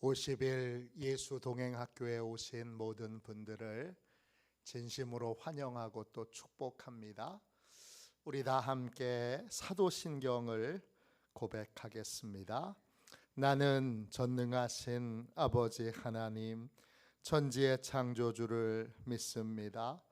50일 예수 동행학교에 오신 모든 분들을 진심으로 환영하고 또 축복합니다. 우리 다 함께 사도신경을 고백하겠습니다. 나는 전능하신 아버지 하나님, 천지의 창조주를 믿습니다.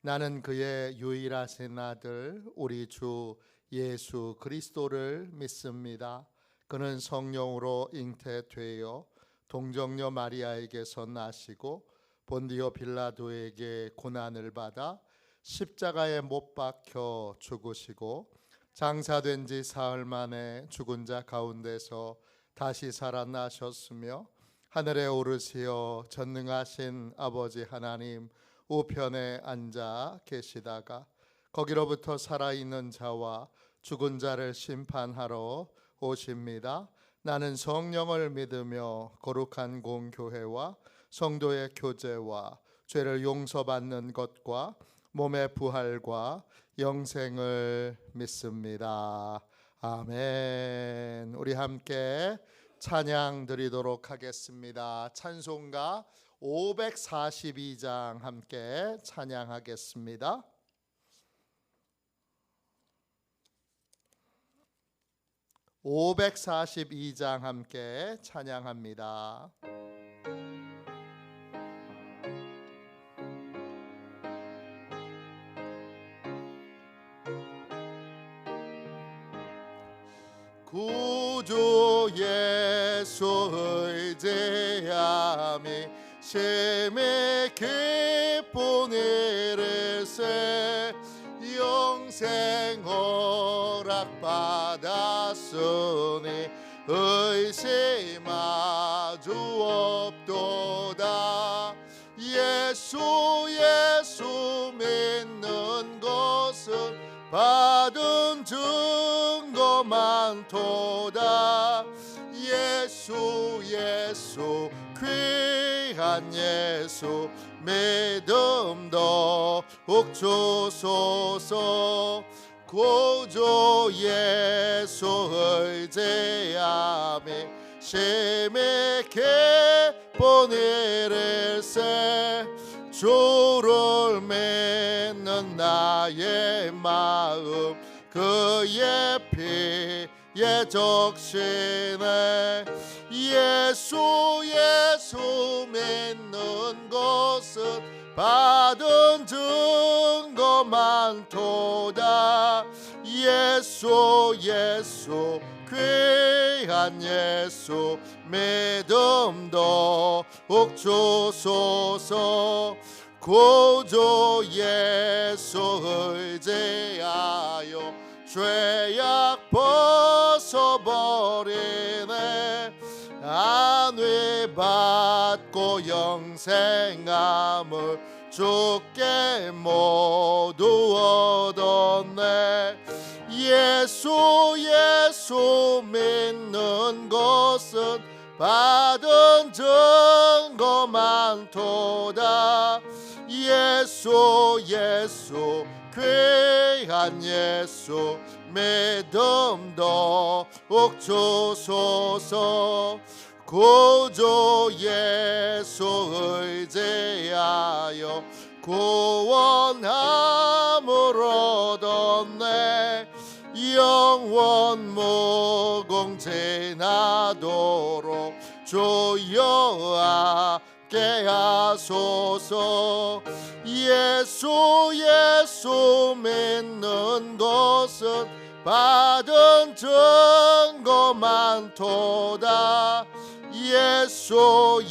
나는 그의 유일하신 아들 우리 주 예수 그리스도를 믿습니다. 그는 성령으로 잉태되어 동정녀 마리아에게서 나시고 본디오 빌라도에게 고난을 받아 십자가에 못 박혀 죽으시고 장사된 지 사흘 만에 죽은 자 가운데서 다시 살아나셨으며 하늘에 오르시어 전능하신 아버지 하나님 우편에 앉아 계시다가 거기로부터 살아있는 자와 죽은 자를 심판하러 오십니다. 나는 성령을 믿으며 거룩한 공교회와 성도의 교제와 죄를 용서받는 것과 몸의 부활과 영생을 믿습니다. 아멘. 우리 함께 찬양 드리도록 하겠습니다. 찬송가 542장 함께 찬양하겠습니다. 542장 함께 찬양합니다. 구주 예수 의지함이 심히 기쁜 일일세 영생 허락받았으니 의심하주 없도다. 예수 믿는 것은 받은 증거 많도다. 예수 귀한 예수 믿음 더욱 주소서. 구주 예수 의지함이 심히 기쁜 일일세 주를 믿는 나의 마음 그의 피에 적시네. 예수 믿는 것은 받은 증거 많도다. 예수 귀한 예수 믿음 더욱 주소서. 구주 예수 의지하여 죄악 벗어버리네. 안위 받고 영생함을 주께 모두 얻었네. 예수 믿는 것은 받은 증거 많도다. 예수 귀한 예수 믿음 더욱 주소서. 구주 예수 의지하여 구원함을 얻었네. 영원 무궁지나도록 주여 함께 하소서. 예수 믿는 것은 받은 증거 많도다. 예수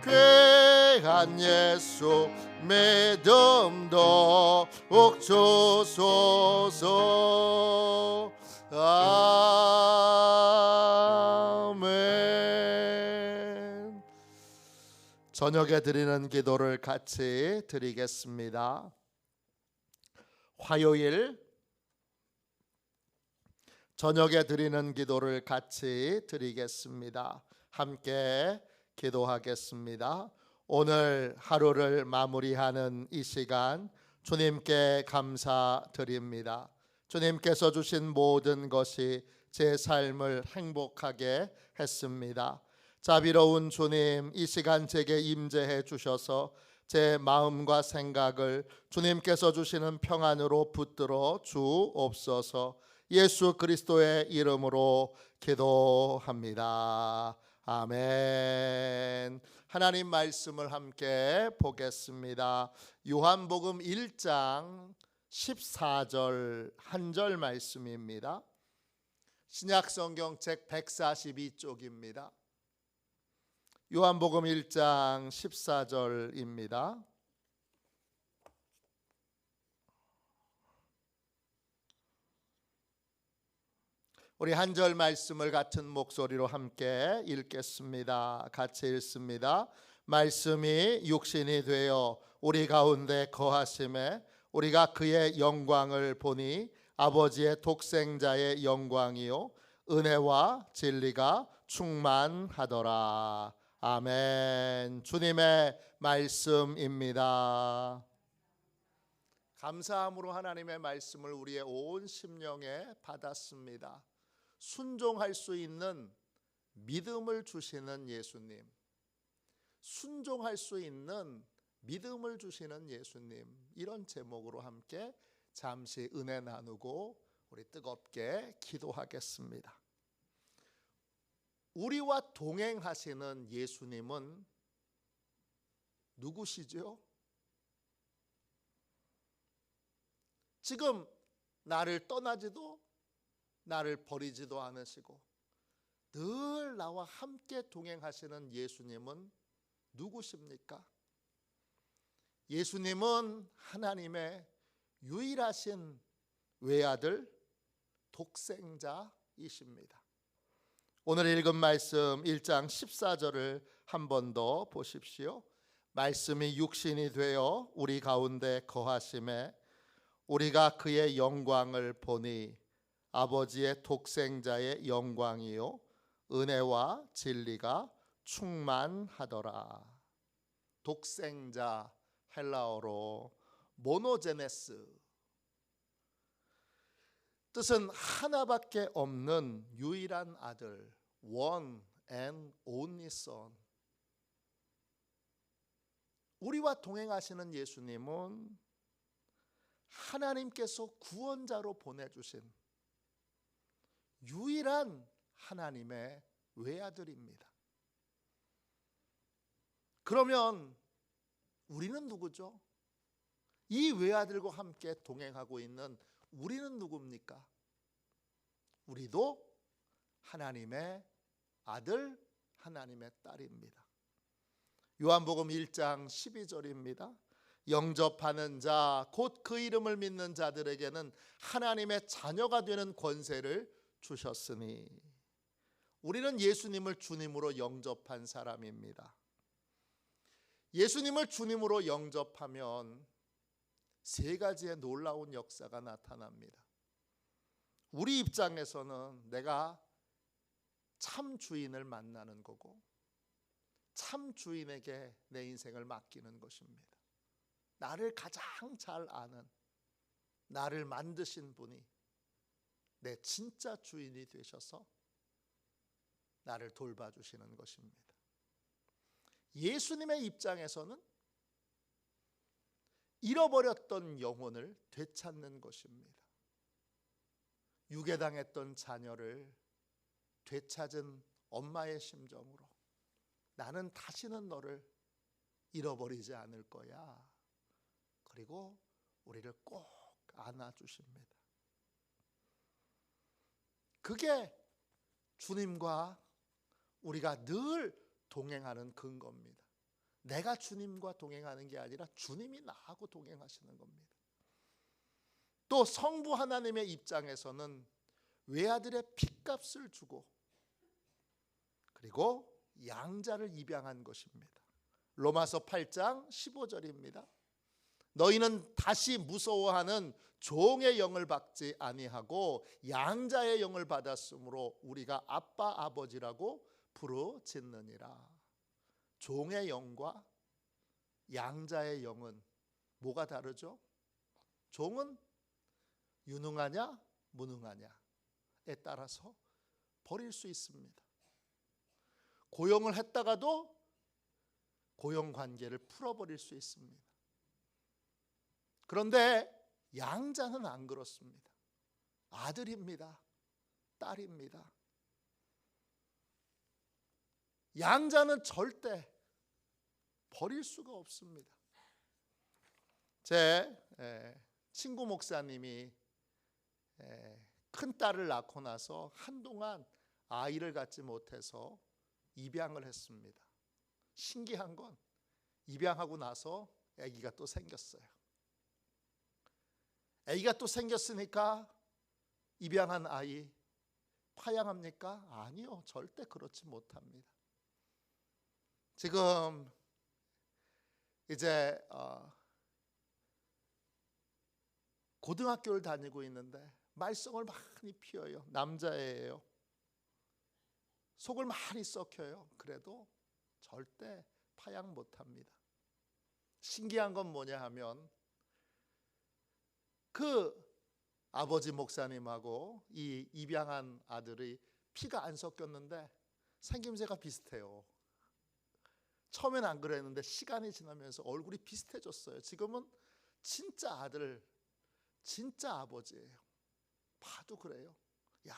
귀한 예수 믿음 더욱 주소서. 아멘. 저녁에 드리는 기도를 같이 드리겠습니다. 화요일 저녁에 드리는 기도를 같이 드리겠습니다. 함께 기도하겠습니다. 오늘 하루를 마무리하는 이 시간 주님께 감사드립니다. 주님께서 주신 모든 것이 제 삶을 행복하게 했습니다. 자비로운 주님, 이 시간 제게 임재해 주셔서 제 마음과 생각을 주님께서 주시는 평안으로 붙들어 주옵소서. 예수 그리스도의 이름으로 기도합니다. 아멘. 하나님 말씀을 함께 보겠습니다. 요한복음 1장 14절 한 절 말씀입니다. 신약성경 책 142쪽입니다. 요한복음 1장 14절입니다. 우리 한 절 말씀을 같은 목소리로 함께 읽겠습니다. 같이 읽습니다. 말씀이 육신이 되어 우리 가운데 거하심에 우리가 그의 영광을 보니 아버지의 독생자의 영광이요 은혜와 진리가 충만하더라. 아멘. 주님의 말씀입니다. 감사함으로 하나님의 말씀을 우리의 온 심령에 받았습니다. 순종할 수 있는 믿음을 주시는 예수님, 순종할 수 있는 믿음을 주시는 예수님, 이런 제목으로 함께 잠시 은혜 나누고 우리 뜨겁게 기도하겠습니다. 우리와 동행하시는 예수님은 누구시죠? 지금 나를 떠나지도 나를 버리지도 않으시고 늘 나와 함께 동행하시는 예수님은 누구십니까? 예수님은 하나님의 유일하신 외아들 독생자이십니다. 오늘 읽은 말씀 1장 14절을 한 번 더 보십시오. 말씀이 육신이 되어 우리 가운데 거하심에 우리가 그의 영광을 보니 아버지의 독생자의 영광이요 은혜와 진리가 충만하더라. 독생자, 헬라어로 모노제네스, 뜻은 하나밖에 없는 유일한 아들, one and only son. 우리와 동행하시는 예수님은 하나님께서 구원자로 보내주신 유일한 하나님의 외아들입니다. 그러면 우리는 누구죠? 이 외아들과 함께 동행하고 있는 우리는 누굽니까? 우리도 하나님의 아들, 하나님의 딸입니다. 요한복음 1장 12절입니다. 영접하는 자, 곧 그 이름을 믿는 자들에게는 하나님의 자녀가 되는 권세를 주셨으니. 우리는 예수님을 주님으로 영접한 사람입니다. 예수님을 주님으로 영접하면 세 가지의 놀라운 역사가 나타납니다. 우리 입장에서는 내가 참 주인을 만나는 거고 참 주인에게 내 인생을 맡기는 것입니다. 나를 가장 잘 아는, 나를 만드신 분이 내 진짜 주인이 되셔서 나를 돌봐주시는 것입니다. 예수님의 입장에서는 잃어버렸던 영혼을 되찾는 것입니다. 유괴당했던 자녀를 되찾은 엄마의 심정으로 나는 다시는 너를 잃어버리지 않을 거야. 그리고 우리를 꼭 안아주십니다. 그게 주님과 우리가 늘 동행하는 근거입니다. 내가 주님과 동행하는 게 아니라 주님이 나하고 동행하시는 겁니다. 또 성부 하나님의 입장에서는 외아들의 핏값을 주고 그리고 양자를 입양한 것입니다. 로마서 8장 15절입니다. 너희는 다시 무서워하는 종의 영을 받지 아니하고 양자의 영을 받았으므로 우리가 아빠 아버지라고 부르짖느니라. 종의 영과 양자의 영은 뭐가 다르죠? 종은 유능하냐 무능하냐에 따라서 버릴 수 있습니다. 고용을 했다가도 고용 관계를 풀어버릴 수 있습니다. 그런데 양자는 안 그렇습니다. 아들입니다. 딸입니다. 양자는 절대 버릴 수가 없습니다. 제 친구 목사님이 큰 딸을 낳고 나서 한동안 아이를 갖지 못해서 입양을 했습니다. 신기한 건 입양하고 나서 아기가 또 생겼어요. 아기가 또 생겼으니까 입양한 아이 파양합니까? 아니요, 절대 그렇지 못합니다. 지금 이제 고등학교를 다니고 있는데 말썽을 많이 피워요. 남자애예요. 속을 많이 썩혀요. 그래도 절대 파양 못합니다. 신기한 건 뭐냐 하면 그 아버지 목사님하고 이 입양한 아들이 피가 안 섞였는데 생김새가 비슷해요. 처음엔 안 그랬는데 시간이 지나면서 얼굴이 비슷해졌어요. 지금은 진짜 아들, 진짜 아버지예요. 봐도 그래요. 야,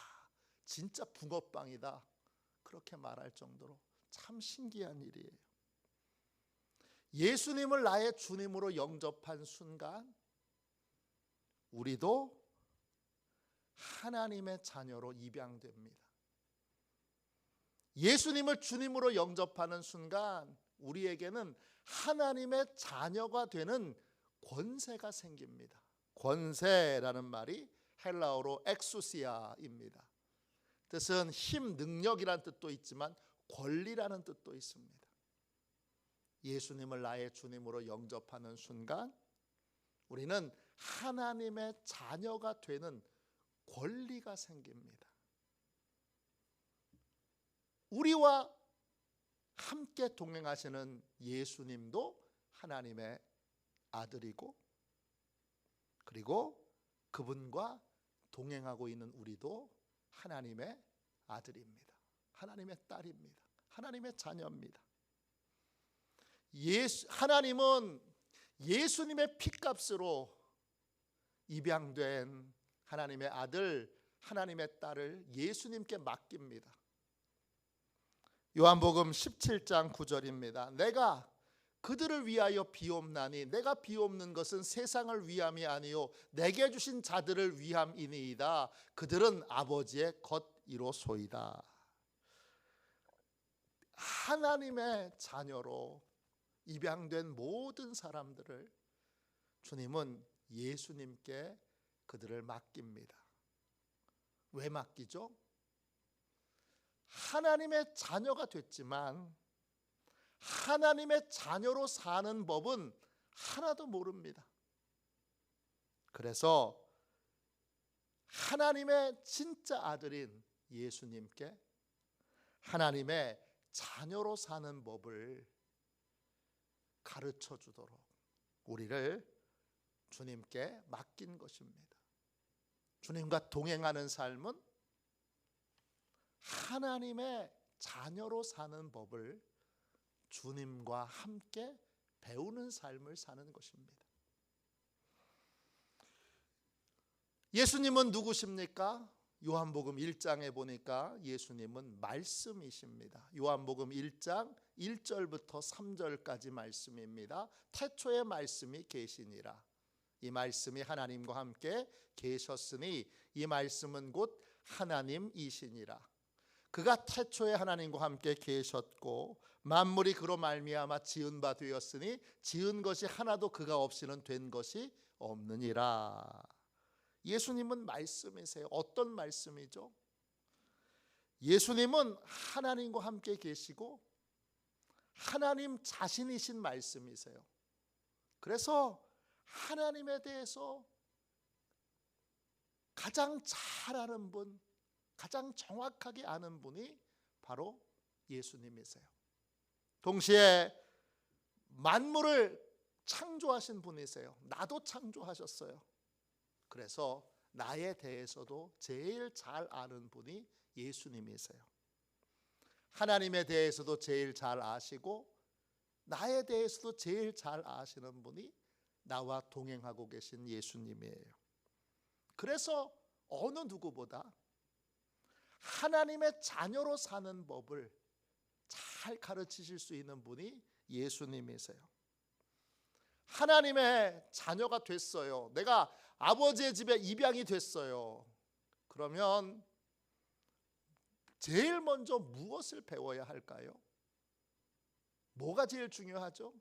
진짜 붕어빵이다. 그렇게 말할 정도로 참 신기한 일이에요. 예수님을 나의 주님으로 영접한 순간 우리도 하나님의 자녀로 입양됩니다. 예수님을 주님으로 영접하는 순간 우리에게는 하나님의 자녀가 되는 권세가 생깁니다. 권세라는 말이 헬라어로 엑수시아입니다. 뜻은 힘, 능력이라는 뜻도 있지만 권리라는 뜻도 있습니다. 예수님을 나의 주님으로 영접하는 순간 우리는 하나님의 자녀가 되는 권리가 생깁니다. 우리와 함께 동행하시는 예수님도 하나님의 아들이고 그리고 그분과 동행하고 있는 우리도 하나님의 아들입니다. 하나님의 딸입니다. 하나님의 자녀입니다. 하나님은 예수님의 피값으로 입양된 하나님의 아들, 하나님의 딸을 예수님께 맡깁니다. 요한복음 17장 9절입니다. 내가 그들을 위하여 비옵나니 내가 비옵는 것은 세상을 위함이 아니요 내게 주신 자들을 위함이니이다. 그들은 아버지의 것이로소이다. 하나님의 자녀로 입양된 모든 사람들을 주님은 예수님께 그들을 맡깁니다. 왜 맡기죠? 하나님의 자녀가 됐지만 하나님의 자녀로 사는 법은 하나도 모릅니다. 그래서 하나님의 진짜 아들인 예수님께 하나님의 자녀로 사는 법을 가르쳐 주도록 우리를 주님께 맡긴 것입니다. 주님과 동행하는 삶은 하나님의 자녀로 사는 법을 주님과 함께 배우는 삶을 사는 것입니다. 예수님은 누구십니까? 요한복음 1장에 보니까 예수님은 말씀이십니다. 요한복음 1장 1절부터 3절까지 말씀입니다. 태초에 말씀이 계시니라. 이 말씀이 하나님과 함께 계셨으니 이 말씀은 곧 하나님이시니라. 그가 태초에 하나님과 함께 계셨고 만물이 그로 말미암아 지은 바 되었으니 지은 것이 하나도 그가 없이는 된 것이 없느니라. 예수님은 말씀이세요. 어떤 말씀이죠? 예수님은 하나님과 함께 계시고 하나님 자신이신 말씀이세요. 그래서 하나님에 대해서 가장 잘 아는 분, 가장 정확하게 아는 분이 바로 예수님이세요. 동시에 만물을 창조하신 분이세요. 나도 창조하셨어요. 그래서 나에 대해서도 제일 잘 아는 분이 예수님이세요. 하나님에 대해서도 제일 잘 아시고 나에 대해서도 제일 잘 아시는 분이 나와 동행하고 계신 예수님이에요. 그래서 어느 누구보다 하나님의 자녀로 사는 법을 잘 가르치실 수 있는 분이 예수님이세요. 하나님의 자녀가 됐어요. 내가 아버지의 집에 입양이 됐어요. 그러면 제일 먼저 무엇을 배워야 할까요? 뭐가 제일 중요하죠?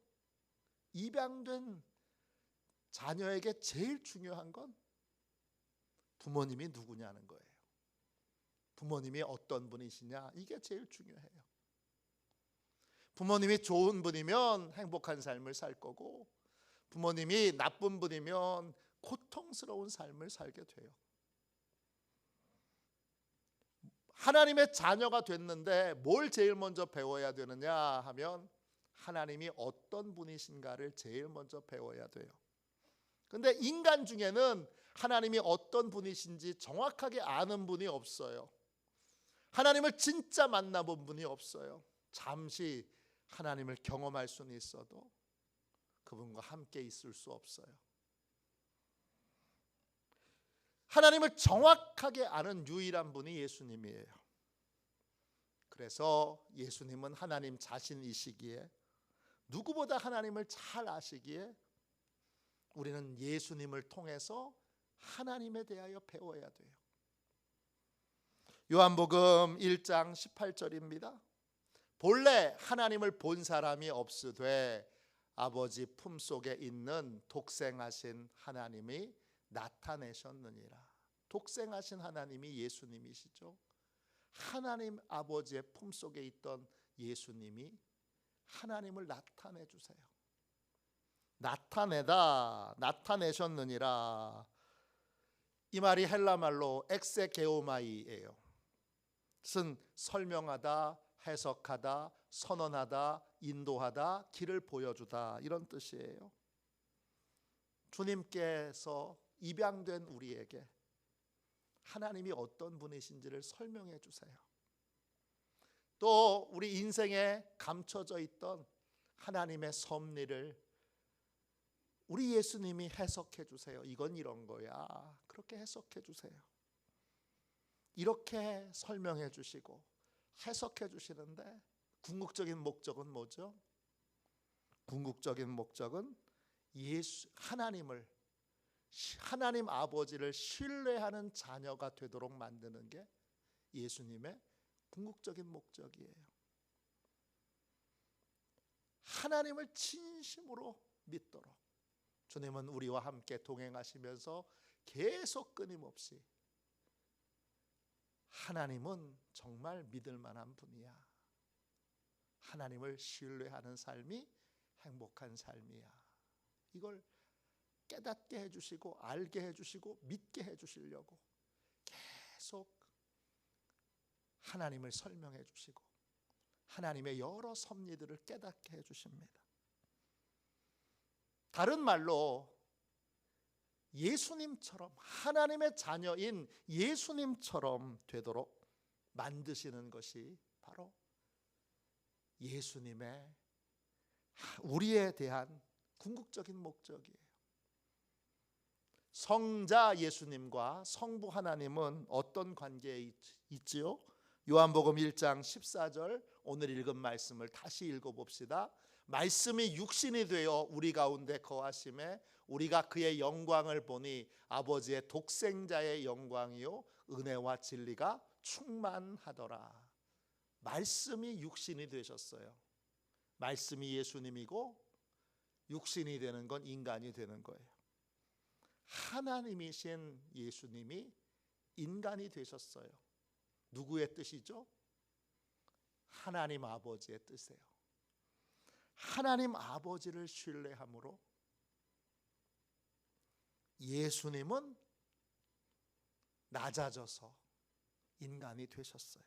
입양된 자녀에게 제일 중요한 건 부모님이 누구냐는 거예요. 부모님이 어떤 분이시냐, 이게 제일 중요해요. 부모님이 좋은 분이면 행복한 삶을 살 거고, 부모님이 나쁜 분이면 고통스러운 삶을 살게 돼요. 하나님의 자녀가 됐는데 뭘 제일 먼저 배워야 되느냐 하면 하나님이 어떤 분이신가를 제일 먼저 배워야 돼요. 근데 인간 중에는 하나님이 어떤 분이신지 정확하게 아는 분이 없어요. 하나님을 진짜 만나본 분이 없어요. 잠시 하나님을 경험할 수는 있어도 그분과 함께 있을 수 없어요. 하나님을 정확하게 아는 유일한 분이 예수님이에요. 그래서 예수님은 하나님 자신이시기에, 누구보다 하나님을 잘 아시기에 우리는 예수님을 통해서 하나님에 대하여 배워야 돼요. 요한복음 1장 18절입니다. 본래 하나님을 본 사람이 없으되 아버지 품속에 있는 독생하신 하나님이 나타내셨느니라. 독생하신 하나님이 예수님이시죠. 하나님 아버지의 품속에 있던 예수님이 하나님을 나타내 주세요. 나타내셨느니라. 이 말이 헬라 말로 엑세게오마이예요. 뜻은 설명하다, 해석하다, 선언하다, 인도하다, 길을 보여주다, 이런 뜻이에요. 주님께서 입양된 우리에게 하나님이 어떤 분이신지를 설명해 주세요. 또 우리 인생에 감춰져 있던 하나님의 섭리를 우리 예수님이 해석해 주세요. 이건 이런 거야. 그렇게 해석해 주세요. 이렇게 설명해 주시고 해석해 주시는데 궁극적인 목적은 뭐죠? 궁극적인 목적은 하나님 아버지를 신뢰하는 자녀가 되도록 만드는 게 예수님의 궁극적인 목적이에요. 하나님을 진심으로 믿도록 주님은 우리와 함께 동행하시면서 계속 끊임없이 하나님은 정말 믿을 만한 분이야. 하나님을 신뢰하는 삶이 행복한 삶이야. 이걸 깨닫게 해주시고 알게 해주시고 믿게 해주시려고 계속 하나님을 설명해 주시고 하나님의 여러 섭리들을 깨닫게 해주십니다. 다른 말로 예수님처럼, 하나님의 자녀인 예수님처럼 되도록 만드시는 것이 바로 예수님의 우리에 대한 궁극적인 목적이에요. 성자 예수님과 성부 하나님은 어떤 관계에 있지요? 요한복음 1장 14절, 오늘 읽은 말씀을 다시 읽어봅시다. 말씀이 육신이 되어 우리 가운데 거하심에 우리가 그의 영광을 보니 아버지의 독생자의 영광이요 은혜와 진리가 충만하더라. 말씀이 육신이 되셨어요. 말씀이 예수님이고 육신이 되는 건 인간이 되는 거예요. 하나님이신 예수님이 인간이 되셨어요. 누구의 뜻이죠? 하나님 아버지의 뜻이에요. 하나님 아버지를 신뢰함으로 예수님은 낮아져서 인간이 되셨어요.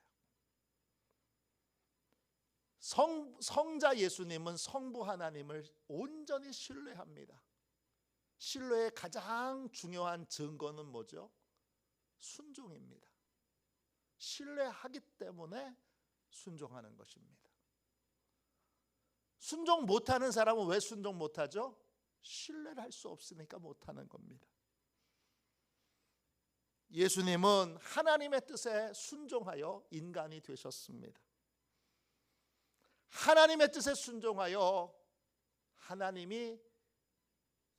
성자 예수님은 성부 하나님을 온전히 신뢰합니다. 신뢰의 가장 중요한 증거는 뭐죠? 순종입니다. 신뢰하기 때문에 순종하는 것입니다. 순종 못하는 사람은 왜 순종 못하죠? 신뢰를 할 수 없으니까 못하는 겁니다. 예수님은 하나님의 뜻에 순종하여 인간이 되셨습니다. 하나님의 뜻에 순종하여 하나님이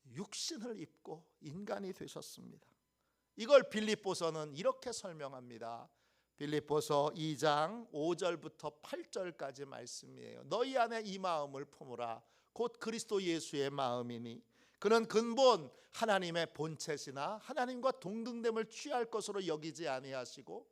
육신을 입고 인간이 되셨습니다. 이걸 빌립보서는 이렇게 설명합니다. 빌립보서 2장 5절부터 8절까지 말씀이에요. 너희 안에 이 마음을 품으라. 곧 그리스도 예수의 마음이니 그는 근본 하나님의 본체시나 하나님과 동등됨을 취할 것으로 여기지 아니하시고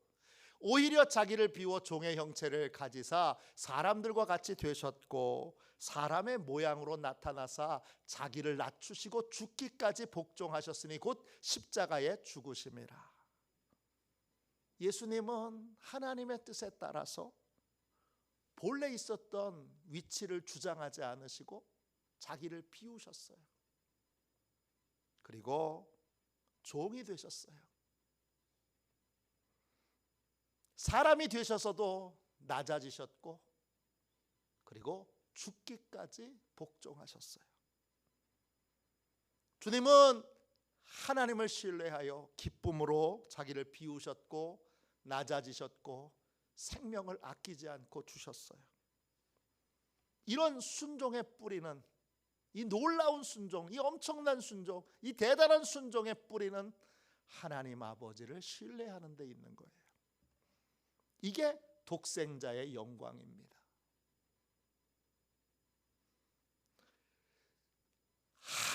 오히려 자기를 비워 종의 형체를 가지사 사람들과 같이 되셨고 사람의 모양으로 나타나사 자기를 낮추시고 죽기까지 복종하셨으니 곧 십자가에 죽으심이라. 예수님은 하나님의 뜻에 따라서 본래 있었던 위치를 주장하지 않으시고 자기를 비우셨어요. 그리고 종이 되셨어요. 사람이 되셔서도 낮아지셨고 그리고 죽기까지 복종하셨어요. 주님은 하나님을 신뢰하여 기쁨으로 자기를 비우셨고 낮아지셨고 생명을 아끼지 않고 주셨어요. 이런 순종의 뿌리는, 이 놀라운 순종, 이 엄청난 순종, 이 대단한 순종의 뿌리는 하나님 아버지를 신뢰하는 데 있는 거예요. 이게 독생자의 영광입니다.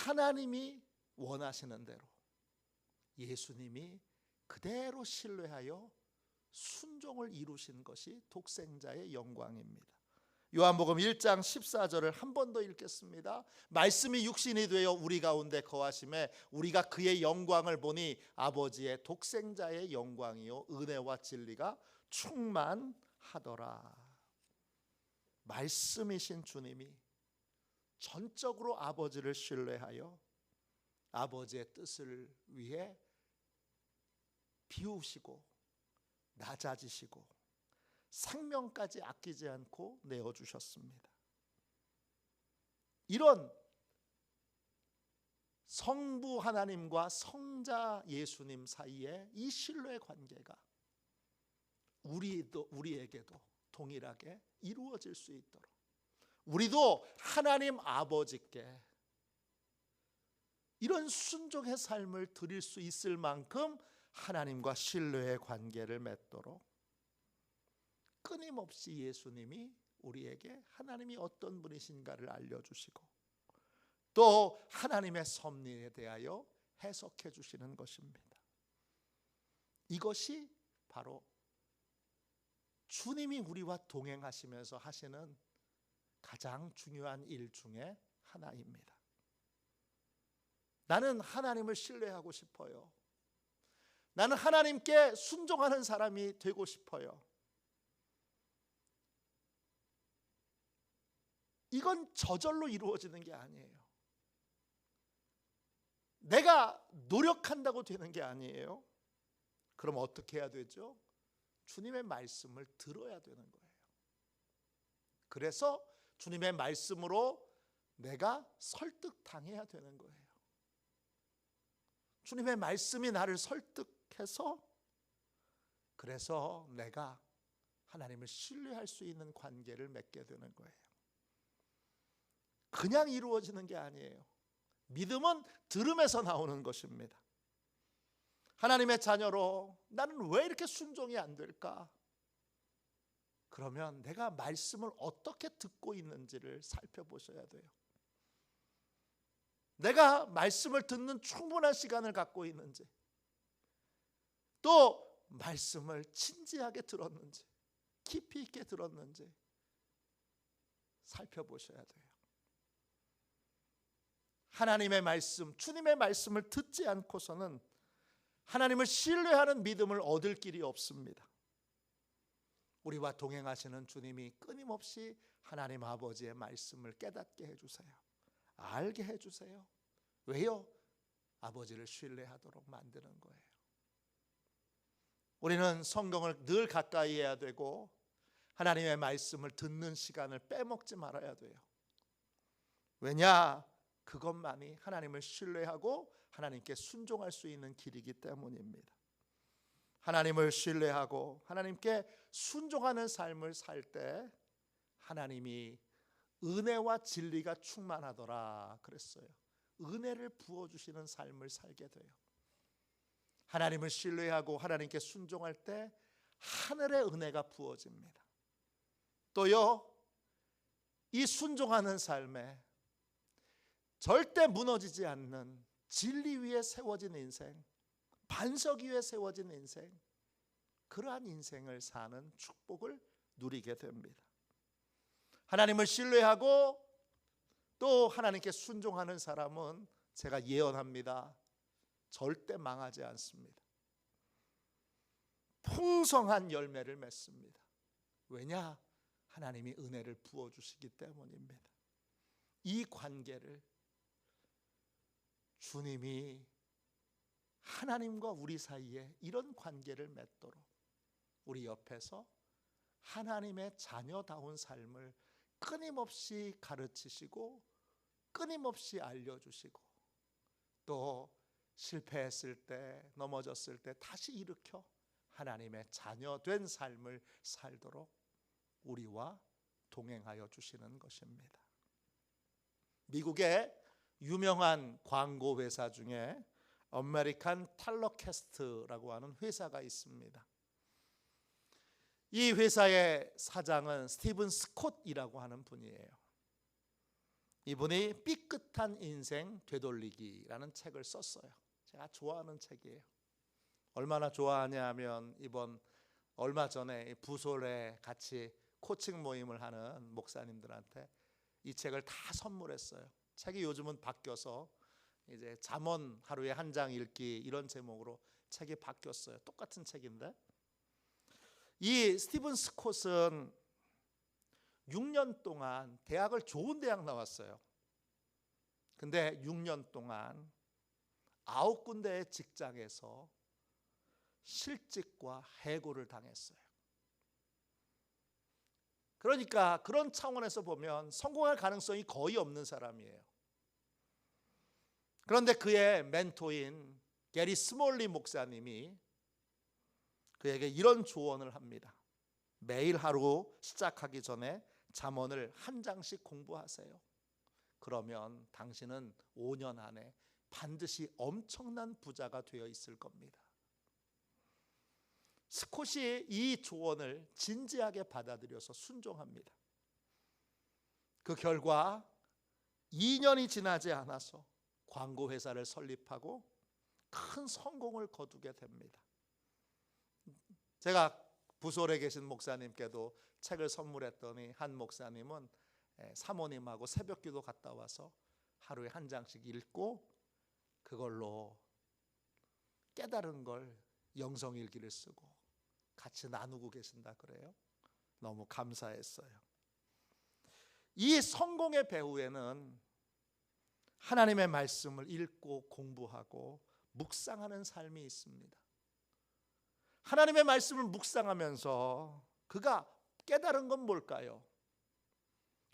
하나님이 원하시는 대로 예수님이 그대로 신뢰하여 순종을 이루신 것이 독생자의 영광입니다. 요한복음 1장 14절을 한 번 더 읽겠습니다. 말씀이 육신이 되어 우리 가운데 거하심에 우리가 그의 영광을 보니 아버지의 독생자의 영광이요 은혜와 진리가 충만하더라. 말씀이신 주님이 전적으로 아버지를 신뢰하여 아버지의 뜻을 위해 비우시고 낮아지시고 생명까지 아끼지 않고 내어주셨습니다. 이런 성부 하나님과 성자 예수님 사이에 이 신뢰의 관계가 우리에게도 동일하게 이루어질 수 있도록 우리도 하나님 아버지께 이런 순종의 삶을 드릴 수 있을 만큼 하나님과 신뢰의 관계를 맺도록 끊임없이 예수님이 우리에게 하나님이 어떤 분이신가를 알려주시고 또 하나님의 섭리에 대하여 해석해 주시는 것입니다. 이것이 바로 주님이 우리와 동행하시면서 하시는 가장 중요한 일 중에 하나입니다. 나는 하나님을 신뢰하고 싶어요. 나는 하나님께 순종하는 사람이 되고 싶어요. 이건 저절로 이루어지는 게 아니에요. 내가 노력한다고 되는 게 아니에요. 그럼 어떻게 해야 되죠? 주님의 말씀을 들어야 되는 거예요. 그래서 주님의 말씀으로 내가 설득당해야 되는 거예요. 주님의 말씀이 나를 설득해서 그래서 내가 하나님을 신뢰할 수 있는 관계를 맺게 되는 거예요. 그냥 이루어지는 게 아니에요. 믿음은 들음에서 나오는 것입니다. 하나님의 자녀로 나는 왜 이렇게 순종이 안 될까? 그러면 내가 말씀을 어떻게 듣고 있는지를 살펴보셔야 돼요. 내가 말씀을 듣는 충분한 시간을 갖고 있는지, 또 말씀을 진지하게 들었는지, 깊이 있게 들었는지 살펴보셔야 돼요. 하나님의 말씀, 주님의 말씀을 듣지 않고서는 하나님을 신뢰하는 믿음을 얻을 길이 없습니다. 우리와 동행하시는 주님이 끊임없이 하나님 아버지의 말씀을 깨닫게 해주세요. 알게 해주세요. 왜요? 아버지를 신뢰하도록 만드는 거예요. 우리는 성경을 늘 가까이 해야 되고 하나님의 말씀을 듣는 시간을 빼먹지 말아야 돼요. 왜냐? 그것만이 하나님을 신뢰하고 하나님께 순종할 수 있는 길이기 때문입니다. 하나님을 신뢰하고 하나님께 순종하는 삶을 살 때 하나님이 은혜와 진리가 충만하더라 그랬어요. 은혜를 부어주시는 삶을 살게 돼요. 하나님을 신뢰하고 하나님께 순종할 때 하늘의 은혜가 부어집니다. 또요, 이 순종하는 삶에 절대 무너지지 않는 진리 위에 세워진 인생, 반석 위에 세워진 인생, 그러한 인생을 사는 축복을 누리게 됩니다. 하나님을 신뢰하고 또 하나님께 순종하는 사람은 제가 예언합니다. 절대 망하지 않습니다. 풍성한 열매를 맺습니다. 왜냐? 하나님이 은혜를 부어주시기 때문입니다. 이 관계를 주님이 하나님과 우리 사이에 이런 관계를 맺도록 우리 옆에서 하나님의 자녀다운 삶을 끊임없이 가르치시고 끊임없이 알려주시고 또 실패했을 때 넘어졌을 때 다시 일으켜 하나님의 자녀된 삶을 살도록 우리와 동행하여 주시는 것입니다. 미국의 유명한 광고 회사 중에 아메리칸 텔러캐스트라고 하는 회사가 있습니다. 이 회사의 사장은 스티븐 스콧이라고 하는 분이에요. 이분이 삐끗한 인생 되돌리기라는 책을 썼어요. 제가 좋아하는 책이에요. 얼마나 좋아하냐 하면 이번 얼마 전에 부솔에 같이 코칭 모임을 하는 목사님들한테 이 책을 다 선물했어요. 책이 요즘은 바뀌어서 이제 잠언 하루에 한 장 읽기 이런 제목으로 책이 바뀌었어요. 똑같은 책인데 이 스티븐 스콧은 6년 동안 대학을 좋은 대학 나왔어요. 근데 6년 동안 9군데의 직장에서 실직과 해고를 당했어요. 그러니까 그런 차원에서 보면 성공할 가능성이 거의 없는 사람이에요. 그런데 그의 멘토인 게리 스몰리 목사님이 그에게 이런 조언을 합니다. 매일 하루 시작하기 전에 잠언을 한 장씩 공부하세요. 그러면 당신은 5년 안에 반드시 엄청난 부자가 되어 있을 겁니다. 스콧이 이 조언을 진지하게 받아들여서 순종합니다. 그 결과 2년이 지나지 않아서 광고 회사를 설립하고 큰 성공을 거두게 됩니다. 제가 부솔에 계신 목사님께도 책을 선물했더니 한 목사님은 사모님하고 새벽기도 갔다 와서 하루에 한 장씩 읽고 그걸로 깨달은 걸 영성일기를 쓰고 같이 나누고 계신다 그래요. 너무 감사했어요. 이 성공의 배후에는 하나님의 말씀을 읽고 공부하고 묵상하는 삶이 있습니다. 하나님의 말씀을 묵상하면서 그가 깨달은 건 뭘까요?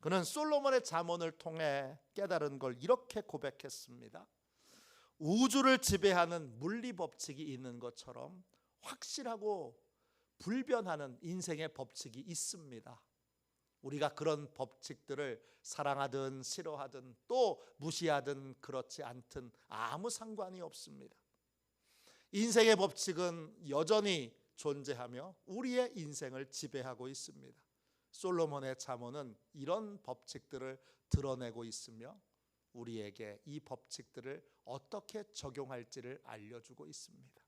그는 솔로몬의 잠언을 통해 깨달은 걸 이렇게 고백했습니다. 우주를 지배하는 물리 법칙이 있는 것처럼 확실하고 불변하는 인생의 법칙이 있습니다. 우리가 그런 법칙들을 사랑하든 싫어하든 또 무시하든 그렇지 않든 아무 상관이 없습니다. 인생의 법칙은 여전히 존재하며 우리의 인생을 지배하고 있습니다. 솔로몬의 잠언은 이런 법칙들을 드러내고 있으며 우리에게 이 법칙들을 어떻게 적용할지를 알려주고 있습니다.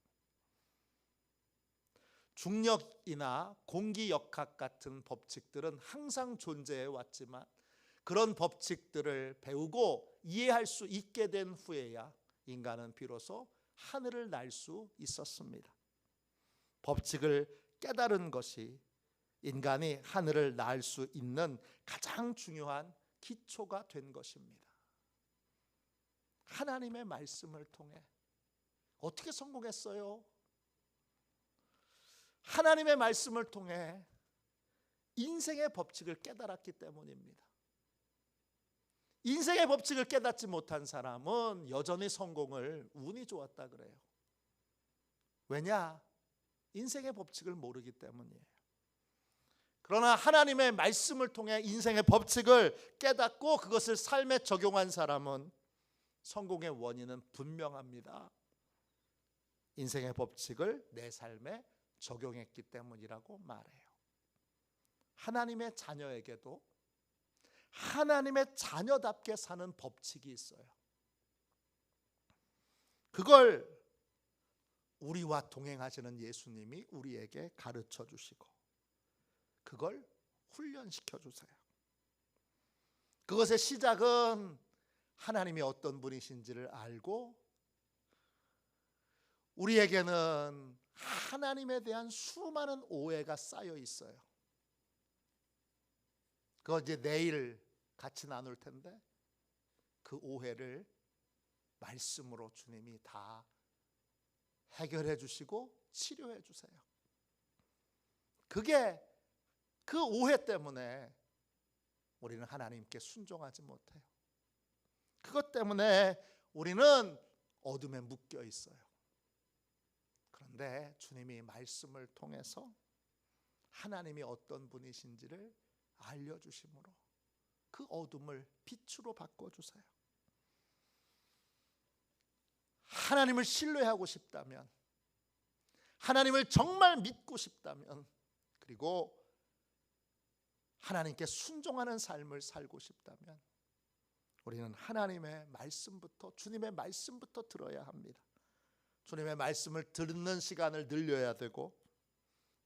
중력이나 공기역학 같은 법칙들은 항상 존재해 왔지만 그런 법칙들을 배우고 이해할 수 있게 된 후에야 인간은 비로소 하늘을 날 수 있었습니다. 법칙을 깨달은 것이 인간이 하늘을 날 수 있는 가장 중요한 기초가 된 것입니다. 하나님의 말씀을 통해 어떻게 성공했어요? 하나님의 말씀을 통해 인생의 법칙을 깨달았기 때문입니다. 인생의 법칙을 깨닫지 못한 사람은 여전히 성공을 운이 좋았다 그래요. 왜냐? 인생의 법칙을 모르기 때문이에요. 그러나 하나님의 말씀을 통해 인생의 법칙을 깨닫고 그것을 삶에 적용한 사람은 성공의 원인은 분명합니다. 인생의 법칙을 내 삶에 적용했기 때문이라고 말해요. 하나님의 자녀에게도 하나님의 자녀답게 사는 법칙이 있어요. 그걸 우리와 동행하시는 예수님이 우리에게 가르쳐 주시고 그걸 훈련시켜 주세요. 그것의 시작은 하나님이 어떤 분이신지를 알고 우리에게는 하나님에 대한 수많은 오해가 쌓여 있어요. 그거 이제 내일 같이 나눌 텐데 그 오해를 말씀으로 주님이 다 해결해 주시고 치료해 주세요. 그게 그 오해 때문에 우리는 하나님께 순종하지 못해요. 그것 때문에 우리는 어둠에 묶여 있어요. 그런데 주님이 말씀을 통해서 하나님이 어떤 분이신지를 알려주심으로 그 어둠을 빛으로 바꿔주세요. 하나님을 신뢰하고 싶다면, 하나님을 정말 믿고 싶다면, 그리고 하나님께 순종하는 삶을 살고 싶다면 우리는 하나님의 말씀부터, 주님의 말씀부터 들어야 합니다. 주님의 말씀을 듣는 시간을 늘려야 되고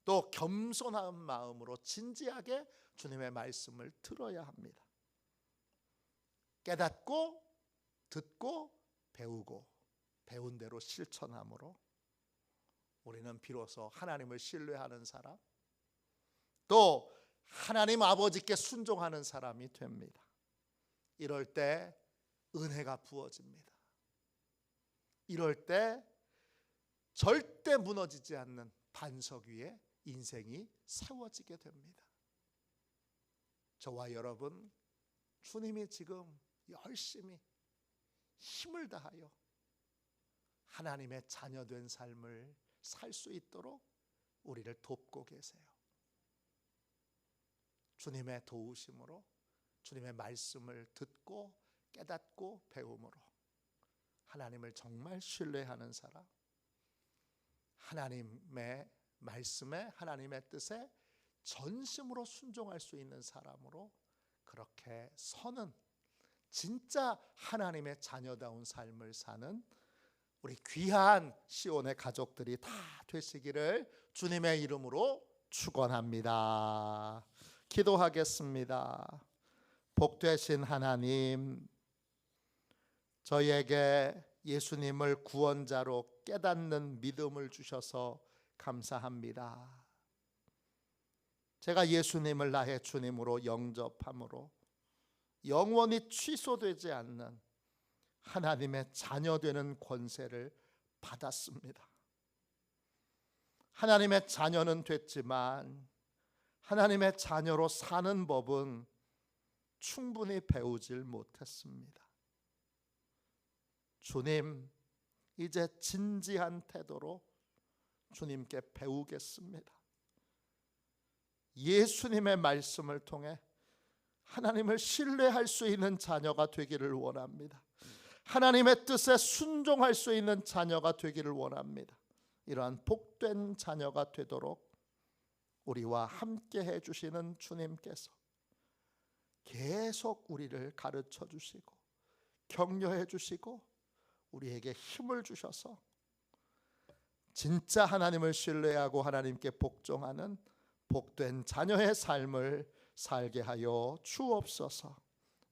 또 겸손한 마음으로 진지하게 주님의 말씀을 들어야 합니다. 깨닫고 듣고 배우고 배운 대로 실천함으로 우리는 비로소 하나님을 신뢰하는 사람, 또 하나님 아버지께 순종하는 사람이 됩니다. 이럴 때 은혜가 부어집니다. 이럴 때 절대 무너지지 않는 반석 위에 인생이 세워지게 됩니다. 저와 여러분, 주님이 지금 열심히 힘을 다하여 하나님의 자녀된 삶을 살 수 있도록 우리를 돕고 계세요. 주님의 도우심으로, 주님의 말씀을 듣고 깨닫고 배움으로 하나님을 정말 신뢰하는 사람, 하나님의 말씀에, 하나님의 뜻에 전심으로 순종할 수 있는 사람으로 그렇게 서는 진짜 하나님의 자녀다운 삶을 사는 우리 귀한 시온의 가족들이 다 되시기를 주님의 이름으로 축원합니다. 기도하겠습니다. 복되신 하나님, 저희에게 예수님을 구원자로 깨닫는 믿음을 주셔서 감사합니다. 제가 예수님을 나의 주님으로 영접함으로 영원히 취소되지 않는 하나님의 자녀 되는 권세를 받았습니다. 하나님의 자녀는 됐지만 하나님의 자녀로 사는 법은 충분히 배우질 못했습니다. 주님, 이제 진지한 태도로 주님께 배우겠습니다. 예수님의 말씀을 통해 하나님을 신뢰할 수 있는 자녀가 되기를 원합니다. 하나님의 뜻에 순종할 수 있는 자녀가 되기를 원합니다. 이러한 복된 자녀가 되도록 우리와 함께 해주시는 주님께서 계속 우리를 가르쳐 주시고 격려해 주시고 우리에게 힘을 주셔서 진짜 하나님을 신뢰하고 하나님께 복종하는 복된 자녀의 삶을 살게 하여 주옵소서.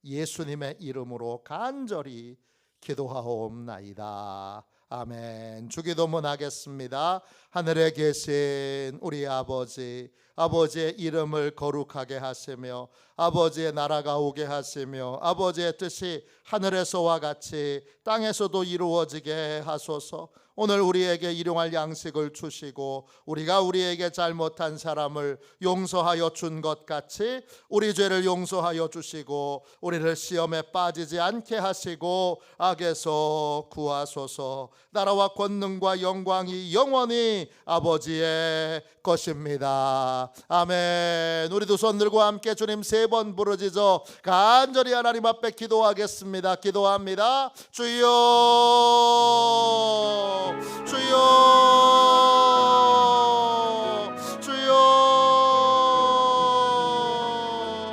예수님의 이름으로 간절히 기도하옵나이다. 아멘. 주기도문 하겠습니다. 하늘에 계신 우리 아버지, 아버지의 이름을 거룩하게 하시며 아버지의 나라가 오게 하시며 아버지의 뜻이 하늘에서와 같이 땅에서도 이루어지게 하소서. 오늘 우리에게 일용할 양식을 주시고 우리가 우리에게 잘못한 사람을 용서하여 준 것 같이 우리 죄를 용서하여 주시고 우리를 시험에 빠지지 않게 하시고 악에서 구하소서. 나라와 권능과 영광이 영원히 아버지의 것입니다. 아멘. 우리 두 손 들고 함께 주님 3번 부르짖어 간절히 하나님 앞에 기도하겠습니다. 기도합니다. 주여